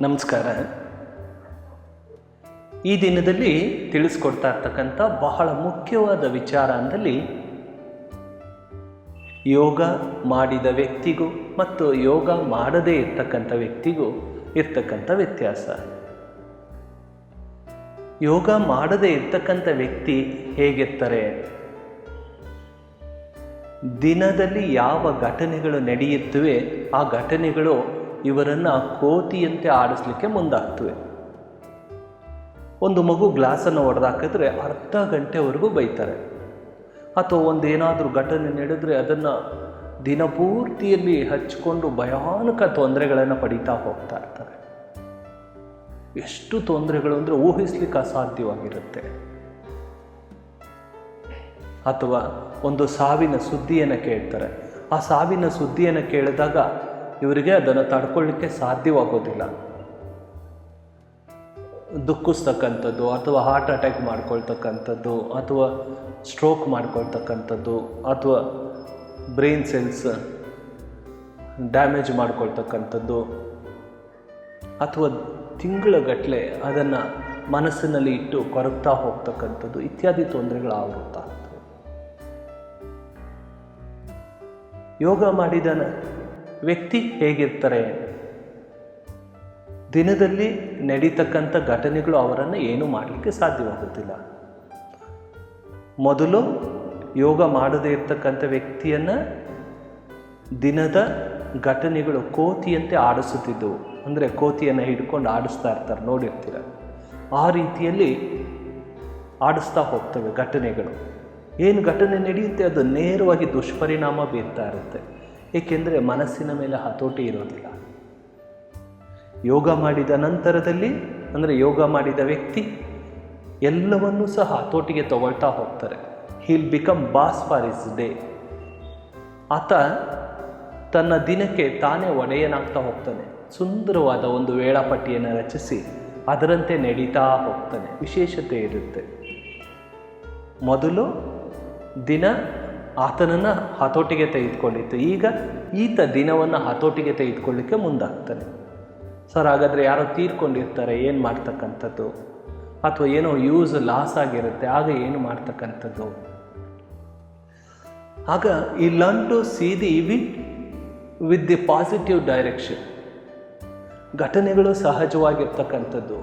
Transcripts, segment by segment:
ನಮಸ್ಕಾರ. ಈ ದಿನದಲ್ಲಿ ತಿಳಿಸ್ಕೊಡ್ತಾ ಇರ್ತಕ್ಕಂಥ ಬಹಳ ಮುಖ್ಯವಾದ ವಿಚಾರ ಅಂದಲ್ಲಿ ಯೋಗ ಮಾಡಿದ ವ್ಯಕ್ತಿಗೂ ಮತ್ತು ಯೋಗ ಮಾಡದೇ ಇರ್ತಕ್ಕಂಥ ವ್ಯಕ್ತಿಗೂ ಇರ್ತಕ್ಕಂಥ ವ್ಯತ್ಯಾಸ. ಯೋಗ ಮಾಡದೇ ಇರ್ತಕ್ಕಂಥ ವ್ಯಕ್ತಿ ಹೇಗಿರ್ತಾರೆ, ದಿನದಲ್ಲಿ ಯಾವ ಘಟನೆಗಳು ನಡೆಯುತ್ತವೆ ಆ ಘಟನೆಗಳು ಇವರನ್ನು ಕೋತಿಯಂತೆ ಆಡಿಸ್ಲಿಕ್ಕೆ ಮುಂದಾಗ್ತವೆ. ಒಂದು ಮಗು ಗ್ಲಾಸನ್ನು ಹೊಡೆದಾಕಿದ್ರೆ ಅರ್ಧ ಗಂಟೆವರೆಗೂ ಬೈತಾರೆ, ಅಥವಾ ಒಂದೇನಾದರೂ ಘಟನೆ ನಡೆದರೆ ಅದನ್ನು ದಿನಪೂರ್ತಿಯಲ್ಲಿ ಹಚ್ಚಿಕೊಂಡು ಭಯಾನಕ ತೊಂದರೆಗಳನ್ನು ಪಡೀತಾ ಹೋಗ್ತಾ ಇರ್ತಾರೆ. ಎಷ್ಟು ತೊಂದರೆಗಳು ಅಂದರೆ ಊಹಿಸ್ಲಿಕ್ಕೆ ಅಸಾಧ್ಯವಾಗಿರುತ್ತೆ. ಅಥವಾ ಒಂದು ಸಾವಿನ ಸುದ್ದಿಯನ್ನು ಕೇಳ್ತಾರೆ, ಆ ಸಾವಿನ ಸುದ್ದಿಯನ್ನು ಕೇಳಿದಾಗ ಇವರಿಗೆ ಅದನ್ನು ತಡ್ಕೊಳ್ಳಿಕ್ಕೆ ಸಾಧ್ಯವಾಗೋದಿಲ್ಲ. ದುಃಖಿಸ್ತಕ್ಕಂಥದ್ದು, ಅಥವಾ ಹಾರ್ಟ್ ಅಟ್ಯಾಕ್ ಮಾಡ್ಕೊಳ್ತಕ್ಕಂಥದ್ದು, ಅಥವಾ ಸ್ಟ್ರೋಕ್ ಮಾಡ್ಕೊಳ್ತಕ್ಕಂಥದ್ದು, ಅಥವಾ ಬ್ರೈನ್ ಸೆಲ್ಸ್ ಡ್ಯಾಮೇಜ್ ಮಾಡ್ಕೊಳ್ತಕ್ಕಂಥದ್ದು, ಅಥವಾ ತಿಂಗಳಗಟ್ಟಲೆ ಅದನ್ನು ಮನಸ್ಸಿನಲ್ಲಿ ಇಟ್ಟು ಕೊರಗ್ತಾ ಹೋಗ್ತಕ್ಕಂಥದ್ದು ಇತ್ಯಾದಿ ತೊಂದರೆಗಳು ಆಗುತ್ತಾ ಇರ್ತವೆ. ಯೋಗ ಮಾಡಿದ ವ್ಯಕ್ತಿ ಹೇಗಿರ್ತಾರೆ, ದಿನದಲ್ಲಿ ನಡೀತಕ್ಕಂಥ ಘಟನೆಗಳು ಅವರನ್ನು ಏನೂ ಮಾಡಲಿಕ್ಕೆ ಸಾಧ್ಯವಾಗುತ್ತಿಲ್ಲ. ಮೊದಲು ಯೋಗ ಮಾಡದೇ ಇರ್ತಕ್ಕಂಥ ವ್ಯಕ್ತಿಯನ್ನು ದಿನದ ಘಟನೆಗಳು ಕೋತಿಯಂತೆ ಆಡಿಸುತ್ತಿದ್ದವು. ಅಂದರೆ ಕೋತಿಯನ್ನು ಹಿಡ್ಕೊಂಡು ಆಡಿಸ್ತಾ ಇರ್ತಾರೆ, ನೋಡಿರ್ತೀರ. ಆ ರೀತಿಯಲ್ಲಿ ಆಡಿಸ್ತಾ ಹೋಗ್ತವೆ ಘಟನೆಗಳು. ಏನು ಘಟನೆ ನಡೆಯುತ್ತೆ ಅದು ನೇರವಾಗಿ ದುಷ್ಪರಿಣಾಮ ಬೀರ್ತಾ ಇರುತ್ತೆ. ಏಕೆಂದರೆ ಮನಸ್ಸಿನ ಮೇಲೆ ಹತೋಟಿ ಇರೋದಿಲ್ಲ. ಯೋಗ ಮಾಡಿದ ನಂತರದಲ್ಲಿ, ಅಂದರೆ ಯೋಗ ಮಾಡಿದ ವ್ಯಕ್ತಿ ಎಲ್ಲವನ್ನೂ ಸಹ ಹತೋಟಿಗೆ ತಗೊಳ್ತಾ ಹೋಗ್ತಾರೆ. He'll become boss for his day. ಆತ ತನ್ನ ದಿನಕ್ಕೆ ತಾನೇ ಒಡೆಯನಾಗ್ತಾ ಹೋಗ್ತಾನೆ. ಸುಂದರವಾದ ಒಂದು ವೇಳಾಪಟ್ಟಿಯನ್ನು ರಚಿಸಿ ಅದರಂತೆ ನಡೀತಾ ಹೋಗ್ತಾನೆ. ವಿಶೇಷತೆ ಇರುತ್ತೆ. ಮೊದಲು ದಿನ ಆತನನ್ನು ಹತೋಟಿಗೆ ತೆಗೆದುಕೊಂಡಿತ್ತು, ಈಗ ಈತ ದಿನವನ್ನು ಹತೋಟಿಗೆ ತೆಗೆದುಕೊಳ್ಳಿಕ್ಕೆ ಮುಂದಾಗ್ತಾನೆ. ಸರ್, ಹಾಗಾದರೆ ಯಾರೋ ತೀರ್ಕೊಂಡಿರ್ತಾರೆ, ಏನು ಮಾಡ್ತಕ್ಕಂಥದ್ದು? ಅಥವಾ ಏನೋ ಯೂಸ್ ಲಾಸ್ ಆಗಿರುತ್ತೆ, ಆಗ ಏನು ಮಾಡ್ತಕ್ಕಂಥದ್ದು? ಆಗ ಈ learn to see the event with the positive direction. ಘಟನೆಗಳು ಸಹಜವಾಗಿರ್ತಕ್ಕಂಥದ್ದು.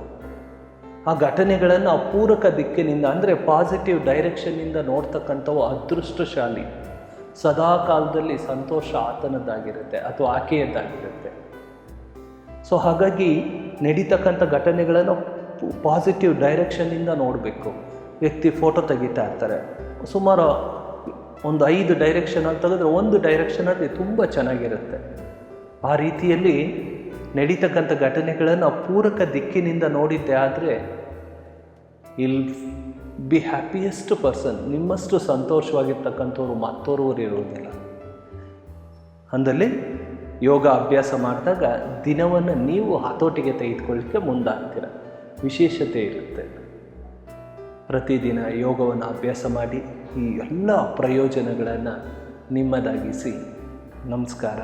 ಆ ಘಟನೆಗಳನ್ನು ಪೂರಕ ದಿಕ್ಕಿನಿಂದ, ಅಂದರೆ ಪಾಸಿಟಿವ್ ಡೈರೆಕ್ಷನ್ನಿಂದ ನೋಡ್ತಕ್ಕಂಥವು ಅದೃಷ್ಟಶಾಲಿ. ಸದಾ ಕಾಲದಲ್ಲಿ ಸಂತೋಷ ಆತನದ್ದಾಗಿರುತ್ತೆ ಅಥವಾ ಆಕೆಯದ್ದಾಗಿರುತ್ತೆ. ಸೊ ಹಾಗಾಗಿ ನಡೀತಕ್ಕಂಥ ಘಟನೆಗಳನ್ನು ಪಾಸಿಟಿವ್ ಡೈರೆಕ್ಷನ್ನಿಂದ ನೋಡಬೇಕು. ವ್ಯಕ್ತಿ ಫೋಟೋ ತೆಗಿತಾ ಇರ್ತಾರೆ, ಸುಮಾರು ಒಂದು 5 ಡೈರೆಕ್ಷನಲ್ಲಿ ತೆಗೆದ್ರೆ ಒಂದು ಡೈರೆಕ್ಷನಲ್ಲಿ ತುಂಬ ಚೆನ್ನಾಗಿರುತ್ತೆ. ಆ ರೀತಿಯಲ್ಲಿ ನಡೀತಕ್ಕಂಥ ಘಟನೆಗಳನ್ನು ಪೂರಕ ದಿಕ್ಕಿನಿಂದ ನೋಡಿದ್ದೆ ಆದರೆ ಇಲ್ ಬಿ ಹ್ಯಾಪಿಯೆಸ್ಟ್ ಪರ್ಸನ್. ನಿಮ್ಮಷ್ಟು ಸಂತೋಷವಾಗಿರ್ತಕ್ಕಂಥವ್ರು ಮತ್ತೋರ್ವರು ಇರುವುದಿಲ್ಲ. ಅಂದಲ್ಲಿ ಯೋಗ ಅಭ್ಯಾಸ ಮಾಡಿದಾಗ ದಿನವನ್ನು ನೀವು ಹತೋಟಿಗೆ ತೆಗೆದುಕೊಳ್ಳಿಕ್ಕೆ ಮುಂದಾಗ್ತೀರ. ವಿಶೇಷತೆ ಇರುತ್ತೆ. ಪ್ರತಿದಿನ ಯೋಗವನ್ನು ಅಭ್ಯಾಸ ಮಾಡಿ ಈ ಎಲ್ಲ ಪ್ರಯೋಜನಗಳನ್ನು ನಿಮ್ಮದಾಗಿಸಿ. ನಮಸ್ಕಾರ.